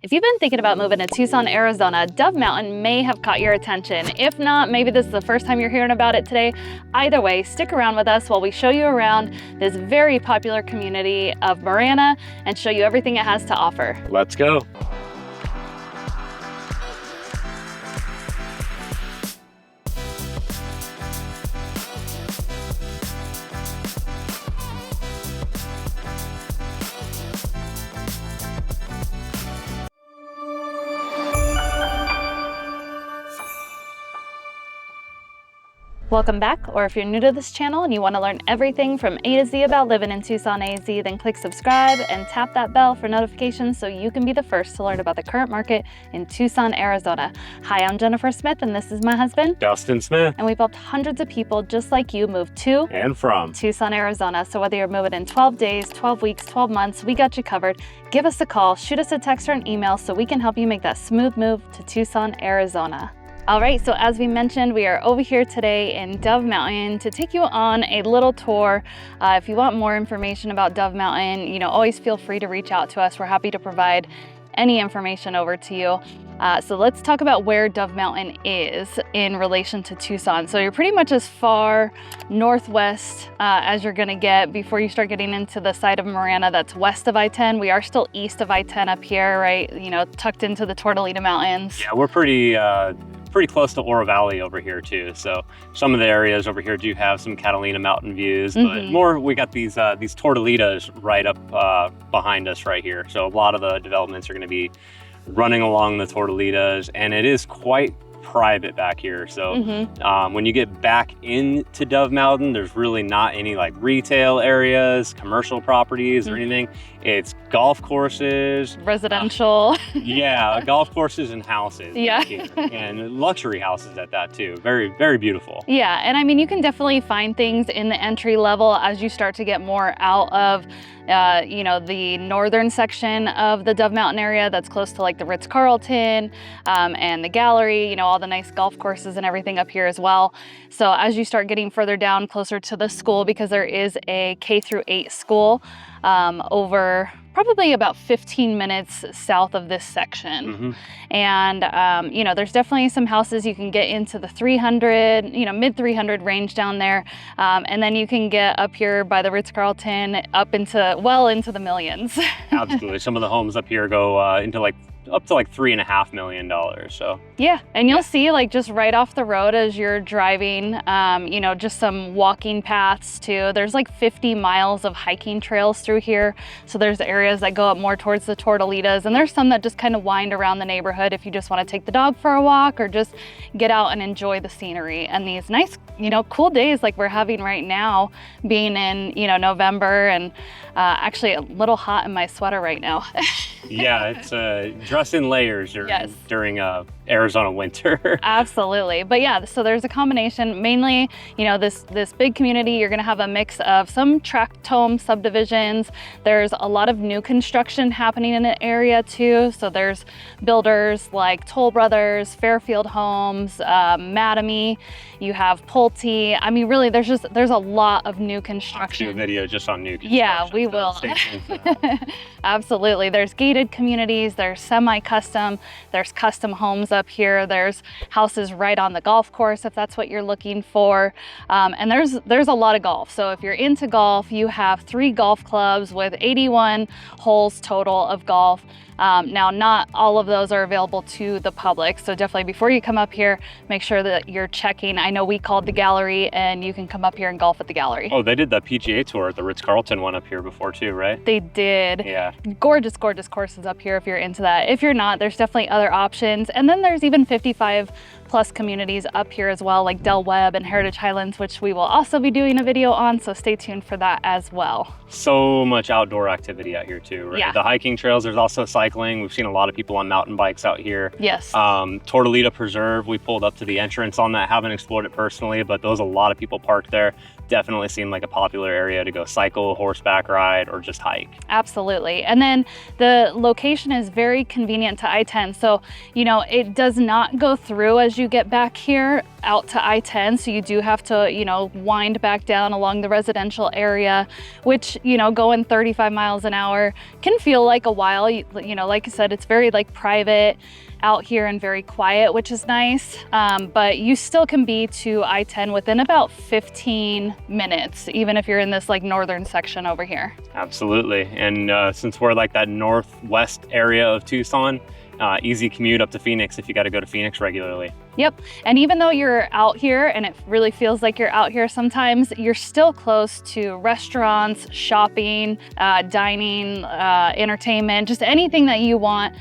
If you've been thinking about moving to Tucson, Arizona, Dove Mountain may have caught your attention. If not, maybe this is the first time you're hearing about it today. Either way, stick around with us while we show you around this very popular community of Marana and show you everything it has to offer. Let's go. Welcome back, or if you're new to this channel and you want to learn everything from A to Z about living in Tucson, AZ, then click subscribe and tap that bell for notifications so you can be the first to learn about the current market in Tucson, Arizona. Hi, I'm Jennifer Smith and this is my husband, Dustin Smith. And we've helped hundreds of people just like you move to and from Tucson, Arizona. So whether you're moving in 12 days, 12 weeks, 12 months, we got you covered. Give us a call, shoot us a text or an email so we can help you make that smooth move to Tucson, Arizona. All right, so as we mentioned, we are over here today in Dove Mountain to take you on a little tour. If you want more information about Dove Mountain, always feel free to reach out to us. We're happy to provide any information over to you. So let's talk about where Dove Mountain is in relation to Tucson. So you're pretty much as far northwest as you're gonna get before you start getting into the side of Marana that's west of I-10. We are still east of I-10 up here, right? Tucked into the Tortolita Mountains. Yeah, we're pretty close to Oro Valley over here too. So some of the areas over here do have some Catalina mountain views, but more we got these Tortolitas right up behind us right here. So a lot of the developments are going to be running along the Tortolitas, and it is quite private back here. So when you get back into Dove Mountain, there's really not any like retail areas, commercial properties or anything. It's golf courses, residential. Yeah, golf courses and houses. Yeah. And luxury houses at that too. Very, very beautiful. Yeah, and I mean, you can definitely find things in the entry level as you start to get more out of the northern section of the Dove Mountain area that's close to like the Ritz-Carlton and the Gallery, all the nice golf courses and everything up here as well. So as you start getting further down closer to the school, because there is a K-8 school over probably about 15 minutes south of this section. And, there's definitely some houses you can get into the 300, mid 300 range down there. And then you can get up here by the Ritz-Carlton up well into the millions. Absolutely. Some of the homes up here go into up to like $3.5 million. So yeah, and you'll see like just right off the road as you're driving, just some walking paths too. There's like 50 miles of hiking trails through here. So there's areas that go up more towards the Tortolitas, and there's some that just kind of wind around the neighborhood if you just want to take the dog for a walk or just get out and enjoy the scenery. And these nice, cool days like we're having right now, being in, November, and actually a little hot in my sweater right now. Yeah, it's dress in layers during Arizona winter. Absolutely. But yeah, so there's a combination, mainly, this big community. You're going to have a mix of some tract home subdivisions. There's a lot of new construction happening in the area too. So there's builders like Toll Brothers, Fairfield Homes, Mattamy. You have Pulte. I mean, really, there's a lot of new construction. I'll do a video just on new construction. Yeah, we will. Absolutely. There's gated communities, there's semi-custom, there's custom homes up here, there's houses right on the golf course if that's what you're looking for. And there's a lot of golf. So if you're into golf, you have 3 golf clubs with 81 holes total of golf. Now, not all of those are available to the public. So definitely before you come up here, make sure that you're checking. I know we called the Gallery, and you can come up here and golf at the Gallery. Oh, they did the PGA Tour at the Ritz-Carlton one up here before too, right? They did. Yeah. Gorgeous, gorgeous courses up here if you're into that. If you're not, there's definitely other options. And then there's even 55 plus communities up here as well, like Del Webb and Heritage Highlands, which we will also be doing a video on, so stay tuned for that as well. So much outdoor activity out here too, right? Yeah. The hiking trails, there's also cycling. We've seen a lot of people on mountain bikes out here. Yes. Tortolita Preserve, we pulled up to the entrance on that. Haven't explored it personally, but there's a lot of people parked there. Definitely seemed like a popular area to go cycle, horseback ride, or just hike. Absolutely. And then the location is very convenient to I-10. So, it does not go through as you get back here out to I-10, so you do have to, you know, wind back down along the residential area, which, you know, going 35 miles an hour can feel like a while. You know, like I said, it's very like private out here and very quiet, which is nice. But you still can be to I-10 within about 15 minutes, even if you're in this like northern section over here. Absolutely. And since we're like that northwest area of Tucson, easy commute up to Phoenix if you got to go to Phoenix regularly. Yep. And even though you're out here and it really feels like you're out here sometimes, you're still close to restaurants, shopping, dining, entertainment, just anything that you want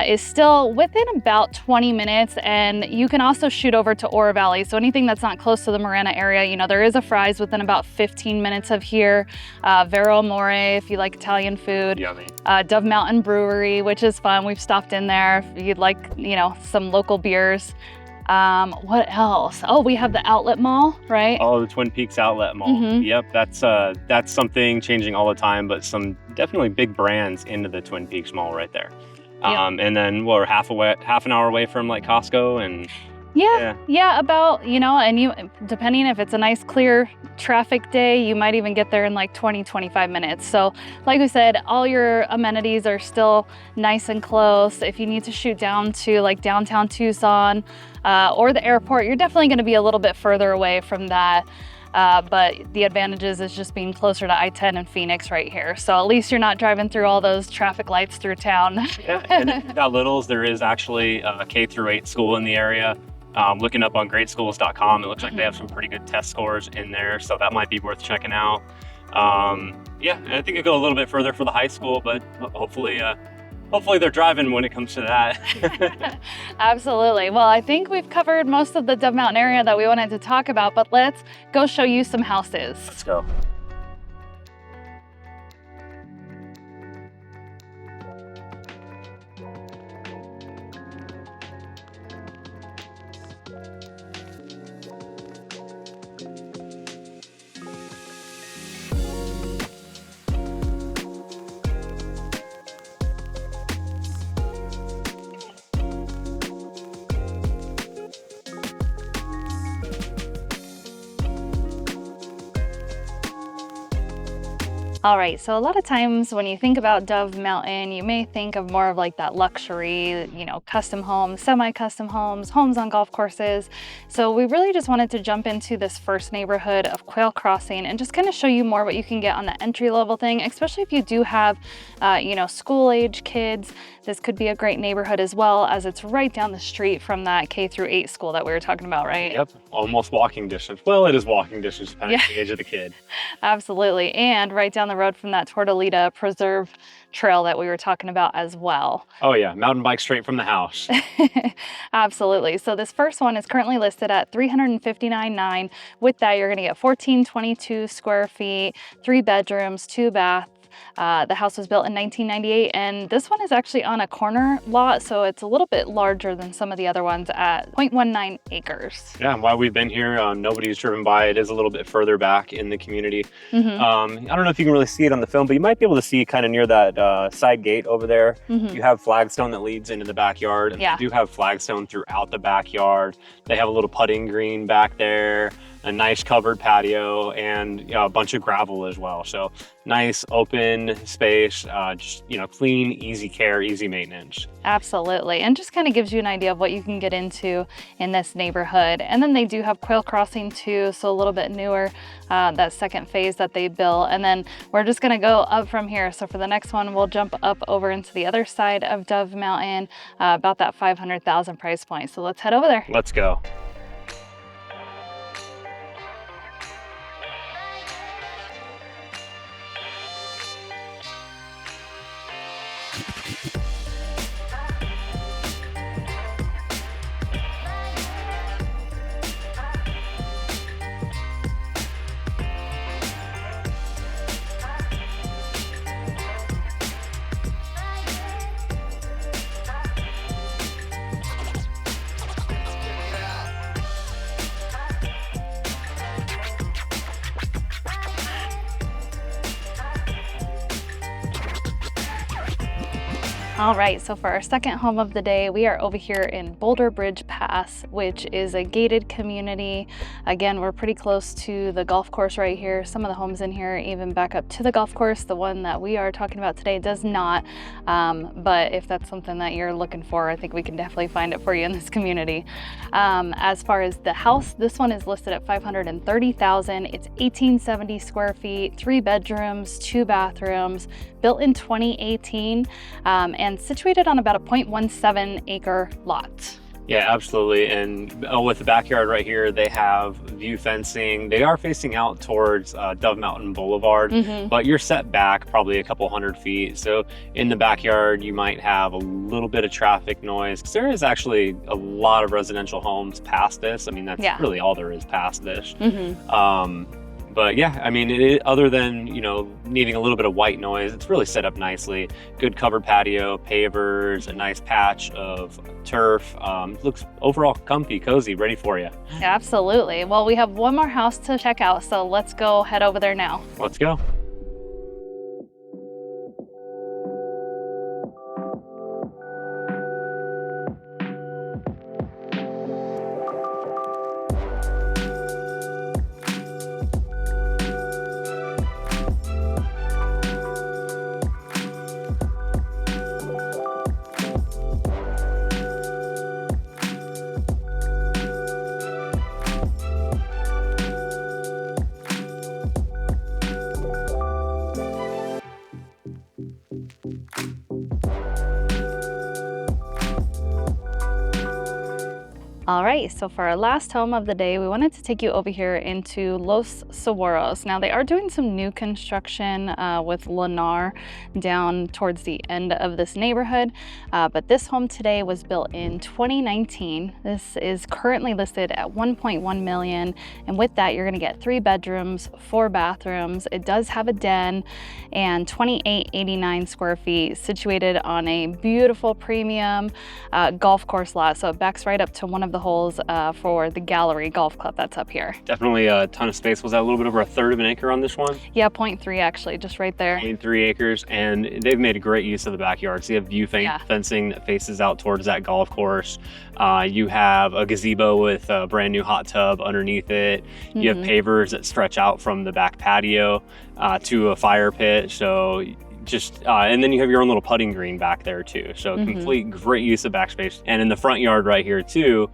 is still within about 20 minutes. And you can also shoot over to Oro Valley. So anything that's not close to the Marana area, you know, there is a Fry's within about 15 minutes of here. Vero Amore, if you like Italian food. Yummy. Dove Mountain Brewery, which is fun. We've stopped in there if you'd like, you know, some local beers. What else? Oh, we have the outlet mall, right? Oh, the Twin Peaks outlet mall. Mm-hmm. Yep, that's something changing all the time, but some definitely big brands into the Twin Peaks mall right there. Yep. And then we're half an hour away from like Costco, and yeah, about, you know, and you, depending if it's a nice clear traffic day, you might even get there in like 20-25 minutes. So like we said, all your amenities are still nice and close. If you need to shoot down to like downtown Tucson or the airport, you're definitely going to be a little bit further away from that. But the advantages is just being closer to I-10 and Phoenix right here. So at least you're not driving through all those traffic lights through town. Yeah, and if you've got littles, there is actually a K-8 school in the area. Looking up on greatschools.com, it looks like they have some pretty good test scores in there, so that might be worth checking out. Yeah, and I think it go a little bit further for the high school, but hopefully they're driving when it comes to that. Absolutely. Well, I think we've covered most of the Dove Mountain area that we wanted to talk about, but let's go show you some houses. Let's go. All right, so a lot of times when you think about Dove Mountain, you may think of more of like that luxury, you know, custom homes, semi-custom homes, homes on golf courses. So we really just wanted to jump into this first neighborhood of Quail Crossing and just kind of show you more what you can get on the entry-level thing, especially if you do have, you know, school-age kids. This could be a great neighborhood as well, as it's right down the street from that K-8 school that we were talking about, right? Yep, almost walking distance. Well, it is walking distance depending on the age of the kid. Absolutely, and right down the road from that Tortolita Preserve trail that we were talking about as well. Oh yeah, mountain bike straight from the house. Absolutely. So this first one is currently listed at $359,900. With that, you're going to get 1,422 square feet, 3 bedrooms, 2 baths. The house was built in 1998, and this one is actually on a corner lot, so it's a little bit larger than some of the other ones at 0.19 acres. Yeah, while we've been here, nobody's driven by. It is a little bit further back in the community. Mm-hmm. I don't know if you can really see it on the film, but you might be able to see kind of near that side gate over there. Mm-hmm. You have flagstone that leads into the backyard, and they do have flagstone throughout the backyard. They have a little putting green back there, a nice covered patio, and you know, a bunch of gravel as well. So nice open space, just, you know, clean, easy care, easy maintenance. Absolutely, and just kind of gives you an idea of what you can get into in this neighborhood. And then they do have Quail Crossing too, so a little bit newer, that second phase that they built. And then we're just gonna go up from here. So for the next one, we'll jump up over into the other side of Dove Mountain, about that $500,000 price point. So let's head over there. Let's go. All right, so for our second home of the day, we are over here in Boulder Bridge Pass, which is a gated community. Again, we're pretty close to the golf course right here. Some of the homes in here even back up to the golf course. The one that we are talking about today does not, but if that's something that you're looking for, I think we can definitely find it for you in this community. As far as the house, this one is listed at $530,000. It's 1870 square feet, 3 bedrooms, 2 bathrooms, built in 2018, and situated on about a 0.17 acre lot. Yeah, absolutely. And with the backyard right here, they have view fencing. They are facing out towards Dove Mountain Boulevard, but you're set back probably a couple hundred feet. So in the backyard, you might have a little bit of traffic noise. There is actually a lot of residential homes past this. I mean, that's really all there is past this. But yeah, I mean, other than, you know, needing a little bit of white noise, it's really set up nicely. Good covered patio, pavers, a nice patch of turf. Looks overall comfy, cozy, ready for you. Absolutely. Well, we have one more house to check out, so let's go head over there now. Let's go. All right, so for our last home of the day, we wanted to take you over here into Los SROs. Now, they are doing some new construction with Lennar down towards the end of this neighborhood, but this home today was built in 2019. This is currently listed at $1.1 million, and with that, you're gonna get 3 bedrooms, 4 bathrooms. It does have a den and 2889 square feet, situated on a beautiful premium golf course lot. So it backs right up to one of the holes for the Gallery Golf Club that's up here. Definitely a ton of space. Was that a little bit over a third of an acre on this one? Yeah, 0.3 actually, just right there. 0.3 acres, and they've made a great use of the backyard. So you have view fencing that faces out towards that golf course. You have a gazebo with a brand new hot tub underneath it. You have pavers that stretch out from the back patio to a fire pit. So just and then you have your own little putting green back there too. So complete great use of backspace. And in the front yard right here too,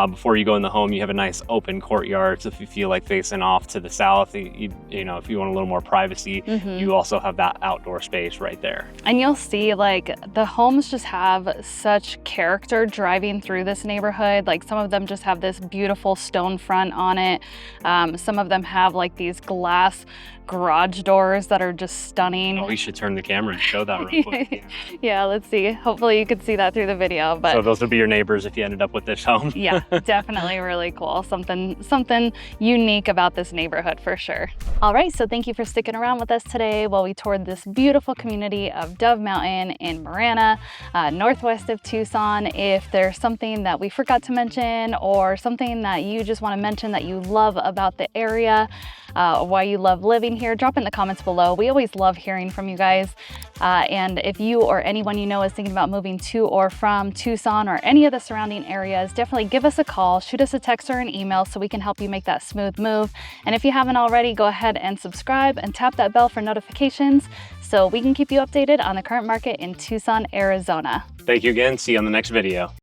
before you go in the home, you have a nice open courtyard. So if you feel like facing off to the south, you know, if you want a little more privacy, you also have that outdoor space right there. And you'll see, like, the homes just have such character driving through this neighborhood. Like, some of them just have this beautiful stone front on it. Some of them have like these glass garage doors that are just stunning. Oh, we should turn the camera and show that real quick. Yeah, let's see. Hopefully you could see that through the video. But so those would be your neighbors if you ended up with this home. Yeah, definitely really cool. Something unique about this neighborhood for sure. All right, so thank you for sticking around with us today while we toured this beautiful community of Dove Mountain in Marana, northwest of Tucson. If there's something that we forgot to mention or something that you just want to mention that you love about the area, why you love living here, drop in the comments below. We always love hearing from you guys. And if you or anyone you know is thinking about moving to or from Tucson or any of the surrounding areas, definitely give us a call, shoot us a text or an email so we can help you make that smooth move. And if you haven't already, go ahead and subscribe and tap that bell for notifications so we can keep you updated on the current market in Tucson, Arizona. Thank you again. See you on the next video.